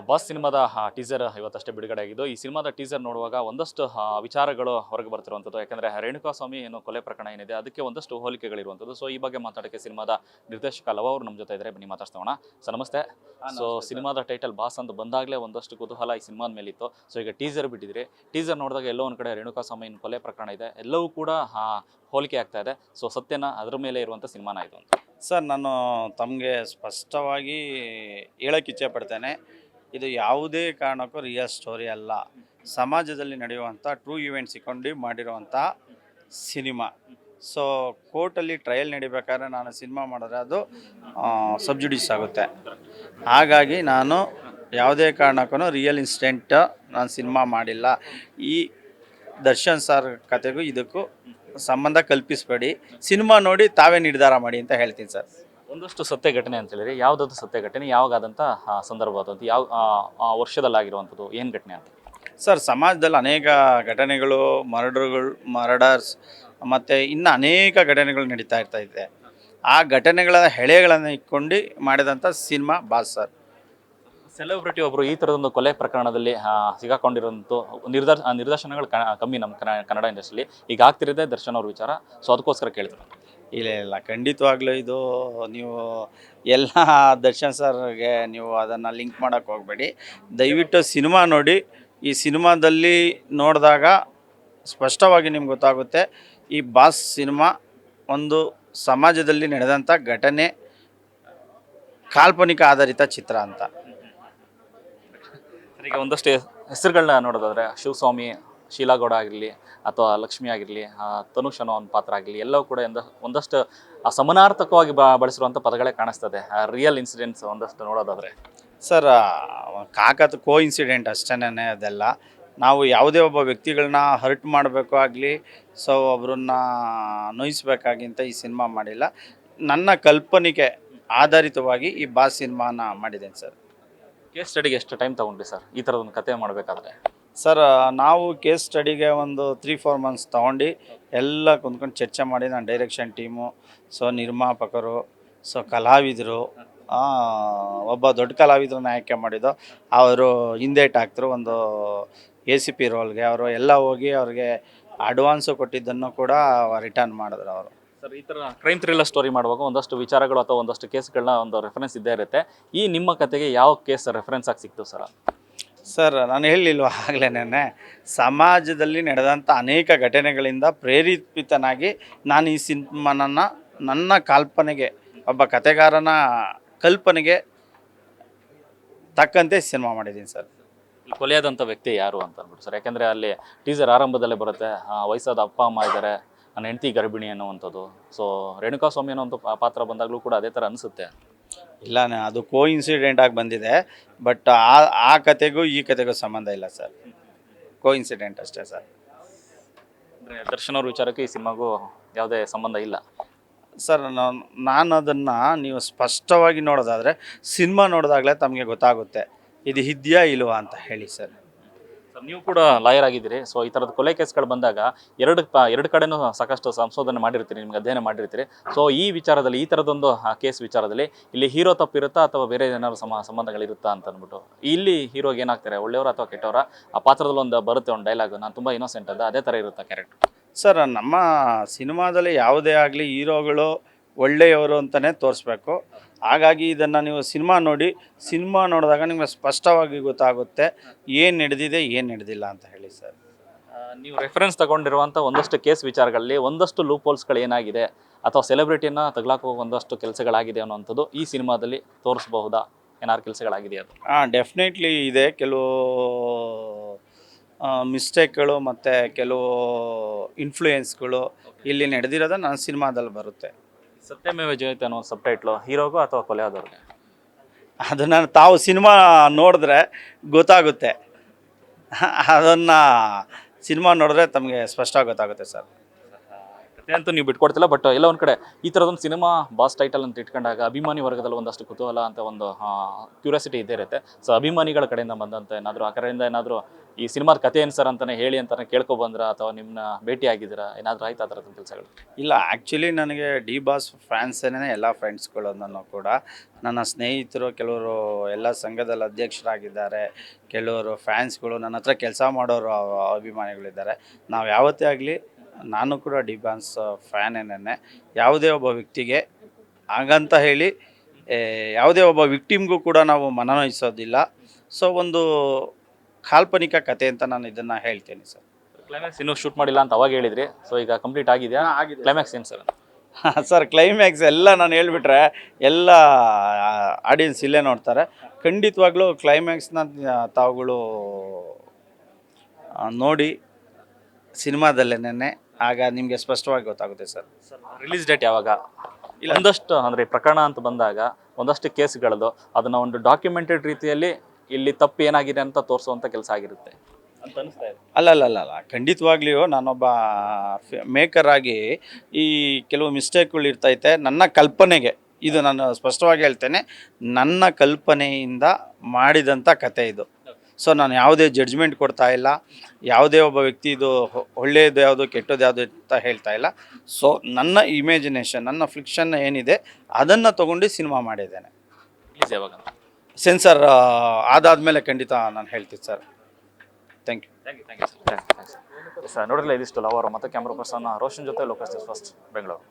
Boss ಸಿನಿಮಾದ teaser ಇವತ್ತಷ್ಟೇ ಬಿಡುಗಡೆ ಆಗಿದ್ದು. ಈ ಸಿನಿಮಾದ ಟೀಸರ್ ನೋಡುವಾಗ ಒಂದಷ್ಟು ವಿಚಾರಗಳು ಹೊರಗೆ ಬರ್ತಿರುವಂಥದ್ದು. ಯಾಕಂದರೆ ರೇಣುಕಾಸ್ವಾಮಿ ಏನೋ ಕೊಲೆ ಪ್ರಕರಣ ಏನಿದೆ ಅದಕ್ಕೆ ಒಂದಷ್ಟು ಹೋಲಿಕೆಗಳಿರುವಂಥದ್ದು. ಸೊ ಈ ಬಗ್ಗೆ ಮಾತಾಡೋಕ್ಕೆ ಸಿನಿಮಾದ ನಿರ್ದೇಶಕ ಲವ ಅವರು ನಮ್ಮ ಜೊತೆ ಇದ್ದಾರೆ. ಬನ್ನಿ ಮಾತಾಡ್ಸೋಣ. ಸರ್ ನಮಸ್ತೆ. ಸೊ ಸಿನಿಮಾದ ಟೈಟಲ್ ಬಾಸ್ ಅಂತ ಬಂದಾಗಲೇ ಒಂದಷ್ಟು ಕುತೂಹಲ ಈ ಸಿನಿಮಾದ ಮೇಲಿತ್ತು. ಸೊ ಈಗ ಟೀಸರ್ ಬಿಟ್ಟಿದ್ರಿ. ಟೀಸರ್ ನೋಡಿದಾಗ ಎಲ್ಲೋ ಒಂದು ಕಡೆ ರೇಣುಕಾಸ್ವಾಮಿ ಕೊಲೆ ಪ್ರಕರಣ ಇದೆ, ಎಲ್ಲವೂ ಕೂಡ ಹೋಲಿಕೆ ಆಗ್ತಾ ಇದೆ. ಸೊ ಸತ್ಯನ ಅದರ ಮೇಲೆ ಇರುವಂಥ ಸಿನಿಮಾನ ಇದು ಅಂತ. ಸರ್, ನಾನು ತಮಗೆ ಸ್ಪಷ್ಟವಾಗಿ ಹೇಳೋಕ್ಕೆ ಇಚ್ಛೆ ಪಡ್ತೇನೆ, ಇದು ಯಾವುದೇ ಕಾರಣಕ್ಕೂ ರಿಯಲ್ ಸ್ಟೋರಿ ಅಲ್ಲ. ಸಮಾಜದಲ್ಲಿ ನಡೆಯುವಂಥ ಟ್ರೂ ಇವೆಂಟ್ಸ್ ಇಟ್ಕೊಂಡು ಮಾಡಿರುವಂಥ ಸಿನಿಮಾ. ಸೊ ಕೋರ್ಟಲ್ಲಿ ಟ್ರಯಲ್ ನಡಿಬೇಕಾದ್ರೆ ನಾನು ಸಿನಿಮಾ ಮಾಡಿದ್ರೆ ಅದು ಸಬ್ಜುಡಿಸ್ ಆಗುತ್ತೆ. ಹಾಗಾಗಿ ನಾನು ಯಾವುದೇ ಕಾರಣಕ್ಕೂ ರಿಯಲ್ ಇನ್ಸಿಡೆಂಟ್ ನಾನು ಸಿನಿಮಾ ಮಾಡಿಲ್ಲ. ಈ ದರ್ಶನ್ ಸರ್ ಕತೆಗೂ ಇದಕ್ಕೂ ಸಂಬಂಧ ಕಲ್ಪಿಸಬೇಡಿ. ಸಿನಿಮಾ ನೋಡಿ ತಾವೇ ನಿರ್ಧಾರ ಮಾಡಿ ಅಂತ ಹೇಳ್ತೀನಿ ಸರ್. ಒಂದಷ್ಟು ಸತ್ಯ ಘಟನೆ ಅಂತ ಹೇಳಿರಿ. ಯಾವುದಾದ್ರು ಸತ್ಯ ಘಟನೆ, ಯಾವಾಗಾದಂಥ ಸಂದರ್ಭ ಅದಂತ, ಯಾವ ವರ್ಷದಲ್ಲಾಗಿರುವಂಥದ್ದು, ಏನು ಘಟನೆ ಅಂತ? ಸರ್, ಸಮಾಜದಲ್ಲಿ ಅನೇಕ ಘಟನೆಗಳು, ಮರ್ಡರ್ಸ್ ಮತ್ತು ಇನ್ನು ಅನೇಕ ಘಟನೆಗಳು ನಡೀತಾ ಇದೆ. ಆ ಘಟನೆಗಳ ಹೆಳೆಗಳನ್ನು ಇಟ್ಕೊಂಡು ಮಾಡಿದಂಥ ಸಿನಿಮಾ ಬಾಸ್ ಸರ್. ಸೆಲೆಬ್ರಿಟಿ ಒಬ್ಬರು ಈ ಥರದೊಂದು ಕೊಲೆ ಪ್ರಕರಣದಲ್ಲಿ ಸಿಗಾಕೊಂಡಿರೋಂಥ ನಿದರ್ಶನಗಳು ಕಮ್ಮಿ ನಮ್ಮ ಕನ್ನಡ ಇಂಡಸ್ಟ್ರಿಲಿ. ಈಗ ಆಗ್ತಿರೋದೇ ದರ್ಶನ್ ಅವ್ರ ವಿಚಾರ. ಸೊ ಅದಕ್ಕೋಸ್ಕರ ಕೇಳ್ತಾರೆ. ಇಲ್ಲ, ಖಂಡಿತವಾಗ್ಲೂ ಇದು ನೀವು ಎಲ್ಲ ದರ್ಶನ್ ಸರ್ಗೆ ನೀವು ಅದನ್ನು ಲಿಂಕ್ ಮಾಡೋಕ್ಕೆ ಹೋಗಬೇಡಿ. ದಯವಿಟ್ಟು ಸಿನಿಮಾ ನೋಡಿ. ಈ ಸಿನಿಮಾದಲ್ಲಿ ನೋಡಿದಾಗ ಸ್ಪಷ್ಟವಾಗಿ ನಿಮ್ಗೆ ಗೊತ್ತಾಗುತ್ತೆ, ಈ ಬಾಸ್ ಸಿನಿಮಾ ಒಂದು ಸಮಾಜದಲ್ಲಿ ನಡೆದಂಥ ಘಟನೆ, ಕಾಲ್ಪನಿಕ ಆಧಾರಿತ ಚಿತ್ರ ಅಂತ. ಈಗ ಒಂದಷ್ಟು ಹೆಸರುಗಳನ್ನ ನೋಡೋದಾದ್ರೆ, ಶಿವಸ್ವಾಮಿ, ಶೀಲಾಗೌಡ ಆಗಿರಲಿ ಅಥವಾ ಲಕ್ಷ್ಮಿ ಆಗಿರಲಿ, ತನುಷ್ ಅನ್ನೋ ಒಂದು ಪಾತ್ರ ಆಗಲಿ, ಎಲ್ಲವೂ ಕೂಡ ಒಂದಷ್ಟು ಸಮನಾರ್ಥಕವಾಗಿ ಬಳಸಿರುವಂಥ ಪದಗಳೇ ಕಾಣಿಸ್ತದೆ. ರಿಯಲ್ ಇನ್ಸಿಡೆಂಟ್ಸ್ ಒಂದಷ್ಟು ನೋಡೋದಾದರೆ ಸರ್, ಕೋ ಇನ್ಸಿಡೆಂಟ್ ಅಷ್ಟೇನೆ. ಅದೆಲ್ಲ ನಾವು ಯಾವುದೇ ಒಬ್ಬ ವ್ಯಕ್ತಿಗಳನ್ನ ಹರ್ಟ್ ಮಾಡಬೇಕು ಆಗಲಿ, ಸೊ ಒಬ್ಬರನ್ನ ನೋಯಿಸ್ಬೇಕಾಗಿಂತ ಈ ಸಿನಿಮಾ ಮಾಡಿಲ್ಲ. ನನ್ನ ಕಲ್ಪನೆಗೆ ಆಧಾರಿತವಾಗಿ ಈ ಬಾಸ್ ಸಿನಿಮಾನ ಮಾಡಿದ್ದೇನೆ ಸರ್. ಕೇಸ್ ಸ್ಟಡಿಗೆ ಎಷ್ಟು ಟೈಮ್ ತೊಗೊಂಡ್ರಿ ಸರ್ ಈ ಥರದೊಂದು ಕತೆ ಮಾಡಬೇಕಾದ್ರೆ? ಸರ್, ನಾವು ಕೇಸ್ ಸ್ಟಡಿಗೆ ಒಂದು 3-4 ಮಂತ್ಸ್ ತೊಗೊಂಡು ಎಲ್ಲ ಕುಂತ್ಕೊಂಡು ಚರ್ಚೆ ಮಾಡಿ, ನಾನು ಡೈರೆಕ್ಷನ್ ಟೀಮು, ಸೊ ನಿರ್ಮಾಪಕರು, ಸೊ ಕಲಾವಿದರು, ಒಬ್ಬ ದೊಡ್ಡ ಕಲಾವಿದ್ರನ್ನ ಆಯ್ಕೆ ಮಾಡಿದ್ದು. ಅವರು ಹಿಂದೇಟ್ ಹಾಕ್ತರು ಒಂದು ACP ರೋಲ್ಗೆ. ಅವರು ಎಲ್ಲ ಹೋಗಿ ಅವ್ರಿಗೆ ಅಡ್ವಾನ್ಸು ಕೊಟ್ಟಿದ್ದನ್ನು ಕೂಡ ರಿಟರ್ನ್ ಮಾಡಿದ್ರು ಅವರು. ಸರ್, ಈ ಥರ ಕ್ರೈಮ್ ಥ್ರಿಲ್ಲರ್ ಸ್ಟೋರಿ ಮಾಡುವಾಗ ಒಂದಷ್ಟು ವಿಚಾರಗಳು ಅಥವಾ ಒಂದಷ್ಟು ಕೇಸ್ಗಳನ್ನ ಒಂದು ರೆಫರೆನ್ಸ್ ಇದ್ದೇ ಇರುತ್ತೆ. ಈ ನಿಮ್ಮ ಕತೆಗೆ ಯಾವ ಕೇಸ್ ರೆಫರೆನ್ಸ್ ಆಗಿ ಸಿಕ್ತು ಸರ್? ಸರ್, ನಾನು ಹೇಳಿಲ್ವ ಆಗಲೇ, ಸಮಾಜದಲ್ಲಿ ನಡೆದಂಥ ಅನೇಕ ಘಟನೆಗಳಿಂದ ಪ್ರೇರೇಪಿತನಾಗಿ ನಾನು ಈ ಸಿನಿಮಾನನ್ನು ನನ್ನ ಕಾಲ್ಪನೆಗೆ, ಒಬ್ಬ ಕತೆಗಾರನ ಕಲ್ಪನೆಗೆ ತಕ್ಕಂತೆ ಸಿನಿಮಾ ಮಾಡಿದ್ದೀನಿ ಸರ್. ಕೊಲೆಯಾದಂಥ ವ್ಯಕ್ತಿ ಯಾರು ಅಂತ ಅಂದ್ಬಿಟ್ಟು ಸರ್, ಯಾಕೆಂದರೆ ಅಲ್ಲಿ ಟೀಸರ್ ಆರಂಭದಲ್ಲೇ ಬರುತ್ತೆ, ವಯಸ್ಸಾದ ಅಪ್ಪ ಅಮ್ಮ ಇದ್ದಾರೆ, ನನ್ನ ಹೆಂಡತಿ ಗರ್ಭಿಣಿ ಅನ್ನುವಂಥದ್ದು. ಸೊ ರೇಣುಕಾಸ್ವಾಮಿ ಅನ್ನೋ ಒಂದು ಪಾತ್ರ ಬಂದಾಗಲೂ ಕೂಡ ಅದೇ ಥರ ಅನಿಸುತ್ತೆ. ಇಲ್ಲ, ಅದು ಕೋ ಇನ್ಸಿಡೆಂಟ್ ಆಗಿ ಬಂದಿದೆ. ಬಟ್ ಆ ಕತೆಗೂ ಈ ಕತೆಗೂ ಸಂಬಂಧ ಇಲ್ಲ ಸರ್. ಕೋ ಇನ್ಸಿಡೆಂಟ್ ಅಷ್ಟೇ ಸರ್. ಅಂದರೆ ದರ್ಶನ್ ಅವ್ರ ವಿಚಾರಕ್ಕೆ ಈ ಸಿನಿಮಾಗೂ ಯಾವುದೇ ಸಂಬಂಧ ಇಲ್ಲ ಸರ್. ನಾನು ಅದನ್ನು ನೀವು ಸ್ಪಷ್ಟವಾಗಿ ನೋಡೋದಾದರೆ ಸಿನಿಮಾ ನೋಡಿದಾಗಲೇ ತಮಗೆ ಗೊತ್ತಾಗುತ್ತೆ ಇದು ಇದೆಯಾ ಇಲ್ವಾ ಅಂತ ಹೇಳಿ ಸರ್. ಸರ್, ನೀವು ಕೂಡ ಲಾಯರ್ ಆಗಿದ್ದೀರಿ. ಸೊ ಈ ಥರದ ಕೊಲೆ ಕೇಸ್ಗಳು ಬಂದಾಗ ಎರಡು ಕಡೆನೂ ಸಾಕಷ್ಟು ಸಂಶೋಧನೆ ಮಾಡಿರ್ತೀರಿ, ನಿಮ್ಗೆ ಅಧ್ಯಯನ ಮಾಡಿರ್ತೀರಿ. ಸೊ ಈ ವಿಚಾರದಲ್ಲಿ, ಈ ಥರದೊಂದು ಕೇಸ್ ವಿಚಾರದಲ್ಲಿ ಇಲ್ಲಿ ಹೀರೋ ತಪ್ಪಿರುತ್ತಾ ಅಥವಾ ಬೇರೆ ಏನಾದ್ರು ಸಂಬಂಧಗಳಿರುತ್ತಾ ಅಂತ ಅಂದ್ಬಿಟ್ಟು, ಇಲ್ಲಿ ಹೀರೋಗೆ ಏನಾಗ್ತಾರೆ, ಒಳ್ಳೆಯವರ ಅಥವಾ ಕೆಟ್ಟವರ? ಆ ಪಾತ್ರದಲ್ಲಿ ಒಂದು ಬರುತ್ತೆ ಒಂದು ಡೈಲಾಗ್, ನಾನು ತುಂಬ ಇನ್ನೋಸೆಂಟ್ ಅಂತ, ಅದೇ ಥರ ಇರುತ್ತಾ ಕ್ಯಾರೆಕ್ಟರ್? ಸರ್, ನಮ್ಮ ಸಿನಿಮಾದಲ್ಲಿ ಯಾವುದೇ ಆಗಲಿ ಹೀರೋಗಳು ಒಳ್ಳೆಯವರು ಅಂತಲೇ ತೋರಿಸ್ಬೇಕು. ಹಾಗಾಗಿ ಇದನ್ನು ನೀವು ಸಿನಿಮಾ ನೋಡಿ, ಸಿನಿಮಾ ನೋಡಿದಾಗ ನಿಮಗೆ ಸ್ಪಷ್ಟವಾಗಿ ಗೊತ್ತಾಗುತ್ತೆ ಏನು ನಡೆದಿದೆ, ಏನು ನಡೆದಿಲ್ಲ ಅಂತ ಹೇಳಿ ಸರ್. ನೀವು ರೆಫರೆನ್ಸ್ ತಗೊಂಡಿರುವಂಥ ಒಂದಷ್ಟು ಕೇಸ್ ವಿಚಾರಗಳಲ್ಲಿ ಒಂದಷ್ಟು ಲೂಪ್ ಹೋಲ್ಸ್ಗಳು ಏನಾಗಿದೆ ಅಥವಾ ಸೆಲೆಬ್ರಿಟಿಯನ್ನು ತಗ್ಲಾಕೋ ಒಂದಷ್ಟು ಕೆಲಸಗಳಾಗಿದೆ ಅನ್ನೋವಂಥದ್ದು ಈ ಸಿನಿಮಾದಲ್ಲಿ ತೋರಿಸಬಹುದಾ? ಏನಾದ್ರು ಕೆಲಸಗಳಾಗಿದೆ ಅದು? ಡೆಫಿನೆಟ್ಲಿ ಇದೆ. ಕೆಲವು ಮಿಸ್ಟೇಕ್ಗಳು ಮತ್ತು ಕೆಲವು ಇನ್ಫ್ಲೂಯೆನ್ಸ್ಗಳು ಇಲ್ಲಿ ನಡೆದಿರೋದು ನನ್ನ ಸಿನಿಮಾದಲ್ಲಿ ಬರುತ್ತೆ. ಸತ್ಯಮೇವ ಜಯತೆ ಅನ್ನೋ ಸಬ್ ಟೈಟ್ಲು ಹೀರೋಗೂ ಅಥವಾ ಕೊಲೆ ಆದವ್ರಿಗೆ? ಅದನ್ನು ತಾವು ಸಿನಿಮಾ ನೋಡಿದ್ರೆ ಗೊತ್ತಾಗುತ್ತೆ. ಅದನ್ನು ಸಿನಿಮಾ ನೋಡಿದ್ರೆ ತಮಗೆ ಸ್ಪಷ್ಟವಾಗಿ ಗೊತ್ತಾಗುತ್ತೆ ಸರ್. ಕಥೆ ಅಂತೂ ನೀವು ಬಿಟ್ಕೊಡ್ತಿಲ್ಲ, ಬಟ್ ಎಲ್ಲ ಒಂದು ಕಡೆ ಈ ಥರದೊಂದು ಸಿನಿಮಾ ಬಾಸ್ ಟೈಟಲ್ ಅಂತ ಇಟ್ಕೊಂಡಾಗ ಅಭಿಮಾನಿ ವರ್ಗದಲ್ಲಿ ಒಂದಷ್ಟು ಕುತೂಹಲ ಅಂತ ಒಂದು ಕ್ಯೂರಿಯಾಸಿಟಿ ಇದ್ದೇ ಇರುತ್ತೆ. ಸೊ ಅಭಿಮಾನಿಗಳ ಕಡೆಯಿಂದ ಬಂದಂತ ಏನಾದರೂ ಆ ಕಡೆಯಿಂದ ಏನಾದರೂ ಈ ಸಿನಿಮಾದ ಕಥೆ ಏನು ಸರ್ ಅಂತಾನೆ ಹೇಳಿ ಅಂತಾನೆ ಕೇಳ್ಕೊಬಂದ್ರ ಅಥವಾ ನಿಮ್ಮನ್ನ ಭೇಟಿ ಆಗಿದ್ದೀರಾ, ಏನಾದರೂ ಆಯ್ತು ಆ ಥರದ ಕೆಲಸಗಳು? ಇಲ್ಲ, ಆ್ಯಕ್ಚುಲಿ ನನಗೆ ಡಿ ಬಾಸ್ ಫ್ಯಾನ್ಸೇನೆ ಎಲ್ಲ ಫ್ರೆಂಡ್ಸ್ಗಳನ್ನು ಕೂಡ. ನನ್ನ ಸ್ನೇಹಿತರು ಕೆಲವರು ಎಲ್ಲ ಸಂಘದಲ್ಲಿ ಅಧ್ಯಕ್ಷರಾಗಿದ್ದಾರೆ, ಕೆಲವರು ಫ್ಯಾನ್ಸ್ಗಳು ನನ್ನ ಹತ್ರ ಕೆಲಸ ಮಾಡೋರು ಅಭಿಮಾನಿಗಳಿದ್ದಾರೆ. ನಾವು ಯಾವತ್ತೇ ಆಗಲಿ, ನಾನು ಕೂಡ ಡಿ ಬಾಸ್ ಫ್ಯಾನೇನೆ. ಯಾವುದೇ ಒಬ್ಬ ವ್ಯಕ್ತಿಗೆ ಹಾಗಂತ ಹೇಳಿ ಯಾವುದೇ ಒಬ್ಬ ವಿಕ್ಟಿಮ್ಗೂ ಕೂಡ ನಾವು ಮನನೊಯಿಸೋದಿಲ್ಲ. ಸೊ ಒಂದು ಕಾಲ್ಪನಿಕ ಕತೆ ಅಂತ ನಾನು ಇದನ್ನು ಹೇಳ್ತೇನೆ ಸರ್. ಕ್ಲೈಮ್ಯಾಕ್ಸ್ ಇನ್ನೂ ಶೂಟ್ ಮಾಡಿಲ್ಲ ಅಂತ ಅವಾಗ ಹೇಳಿದ್ರಿ, ಸೊ ಈಗ ಕಂಪ್ಲೀಟ್ ಆಗಿದೆಯಾ? ಕ್ಲೈಮ್ಯಾಕ್ಸ್ ಏನು ಸರ್? ಸರ್ ಕ್ಲೈಮ್ಯಾಕ್ಸ್ ಎಲ್ಲ ನಾನು ಹೇಳಿಬಿಟ್ರೆ ಎಲ್ಲ ಆಡಿಯನ್ಸ್ ಇಲ್ಲೇ ನೋಡ್ತಾರೆ. ಖಂಡಿತವಾಗ್ಲೂ ಕ್ಲೈಮ್ಯಾಕ್ಸ್ನ ತಾವುಗಳು ನೋಡಿ ಸಿನಿಮಾದಲ್ಲೇನೆ, ಆಗ ನಿಮಗೆ ಸ್ಪಷ್ಟವಾಗಿ ಗೊತ್ತಾಗುತ್ತೆ ಸರ್. ರಿಲೀಸ್ ಡೇಟ್ ಯಾವಾಗ? ಒಂದಷ್ಟು ಅಂದರೆ ಪ್ರಕರಣ ಅಂತ ಬಂದಾಗ ಒಂದಷ್ಟು ಕೇಸ್ಗಳದ್ದು ಅದನ್ನು ಒಂದು ಡಾಕ್ಯುಮೆಂಟೆಡ್ ರೀತಿಯಲ್ಲಿ ಇಲ್ಲಿ ತಪ್ಪು ಏನಾಗಿದೆ ಅಂತ ತೋರಿಸುವಂಥ ಕೆಲಸ ಆಗಿರುತ್ತೆ ಅಂತ ಅನಿಸ್ತಾ ಇದೆ. ಅಲ್ಲ, ಖಂಡಿತವಾಗ್ಲಿಯೂ ನಾನೊಬ್ಬ ಮೇಕರ್ ಆಗಿ ಈ ಕೆಲವು ಮಿಸ್ಟೇಕ್ಗಳು ಇರ್ತೈತೆ. ನನ್ನ ಕಲ್ಪನೆಗೆ, ಇದು ನಾನು ಸ್ಪಷ್ಟವಾಗಿ ಹೇಳ್ತೇನೆ, ನನ್ನ ಕಲ್ಪನೆಯಿಂದ ಮಾಡಿದಂಥ ಕತೆ ಇದು. ಸೊ ನಾನು ಯಾವುದೇ ಜಡ್ಜ್ಮೆಂಟ್ ಕೊಡ್ತಾ ಇಲ್ಲ, ಯಾವುದೇ ಒಬ್ಬ ವ್ಯಕ್ತಿ ಇದು ಒಳ್ಳೆಯದು ಯಾವುದು ಕೆಟ್ಟದ್ದು ಯಾವುದು ಅಂತ ಹೇಳ್ತಾ ಇಲ್ಲ. ಸೊ ನನ್ನ ಇಮ್ಯಾಜಿನೇಷನ್, ನನ್ನ ಫಿಕ್ಷನ್ ಏನಿದೆ ಅದನ್ನು ತೊಗೊಂಡು ಸಿನಿಮಾ ಮಾಡಿದ್ದೇನೆ. ರಿಲೀಸ್ ಯಾವಾಗ? ಸೆನ್ಸರ್ ಅದಾದಮೇಲೆ ಖಂಡಿತ ನಾನು ಹೇಳ್ತೀನಿ ಸರ್. Thank you sir. ನೋಡಿರಲಿಲ್ಲ, ಇದಿಷ್ಟು ಲವರ್ ಮತ್ತು ಕ್ಯಾಮ್ರಾ ಪರ್ಸನ್ ರೋಷನ್ ಜೊತೆ ಲೋಕಸ್ ಫಸ್ಟ್ ಬೆಂಗಳೂರು.